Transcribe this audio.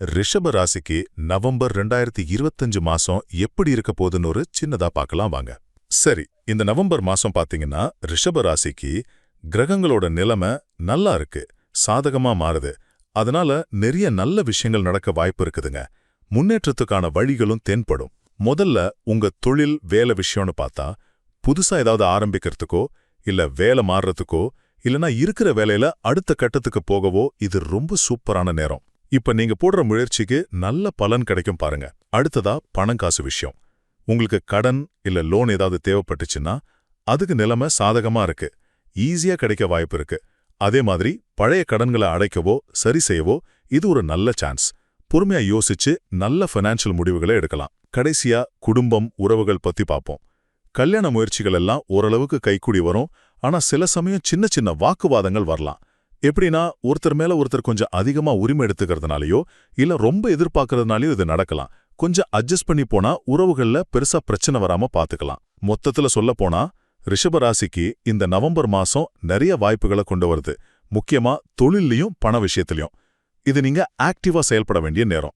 ரிஷப ராசிக்கு நவம்பர் 2025 மாசம் எப்படி இருக்க போதுன்னு ஒரு சின்னதா பார்க்கலாம் வாங்க. சரி, இந்த நவம்பர் மாசம் பாத்தீங்கன்னா ரிஷப ராசிக்கு கிரகங்களோட நிலைமை நல்லா இருக்கு, சாதகமா மாறுது. அதனால நிறைய நல்ல விஷயங்கள் நடக்க வாய்ப்பு இருக்குதுங்க. முன்னேற்றத்துக்கான வழிகளும் தென்படும். முதல்ல உங்க தொழில் வேலை விஷயம்னு பார்த்தா, புதுசா ஏதாவது ஆரம்பிக்கிறதுக்கோ இல்ல வேலை மாறுறதுக்கோ இல்லனா இருக்கிற வேலையில அடுத்த கட்டத்துக்கு போகவோ இது ரொம்ப சூப்பரான நேரம். இப்ப நீங்க போடுற முயற்சிக்கு நல்ல பலன் கிடைக்கும் பாருங்க. அடுத்ததா பணம் காசு விஷயம். உங்களுக்கு கடன் இல்ல லோன் ஏதாவது தேவைப்பட்டுச்சுன்னா அதுக்கு நிலைமை சாதகமா இருக்கு, ஈஸியா கிடைக்க வாய்ப்பு இருக்கு. அதே மாதிரி பழைய கடன்களை அடைக்கவோ சரி செய்யவோ இது ஒரு நல்ல சான்ஸ். பொறுமையா யோசிச்சு நல்ல ஃபைனான்சியல் முடிவுகளை எடுக்கலாம். கடைசியா குடும்பம் உறவுகள் பத்தி பார்ப்போம். கல்யாண முயற்சிகள் எல்லாம் ஓரளவுக்கு கைக்கூடி வரும். ஆனா சில சமயம் சின்ன சின்ன வாக்குவாதங்கள் வரலாம். எப்படின்னா ஒருத்தர் மேல ஒருத்தர் கொஞ்சம் அதிகமா உரிமை எடுத்துக்கிறதுனாலயோ இல்ல ரொம்ப எதிர்பார்க்கறதுனாலயோ இது நடக்கலாம். கொஞ்சம் அட்ஜஸ்ட் பண்ணி போனா உறவுகள்ல பெருசா பிரச்சனை வராம பாத்துக்கலாம். மொத்தத்துல சொல்ல போனா ரிஷபராசிக்கு இந்த நவம்பர் மாசம் நிறைய வாய்ப்புகளை கொண்டு வருது. முக்கியமா தொழில்லையும் பண விஷயத்திலையும். இது நீங்க ஆக்டிவா செயல்பட வேண்டிய நேரம்.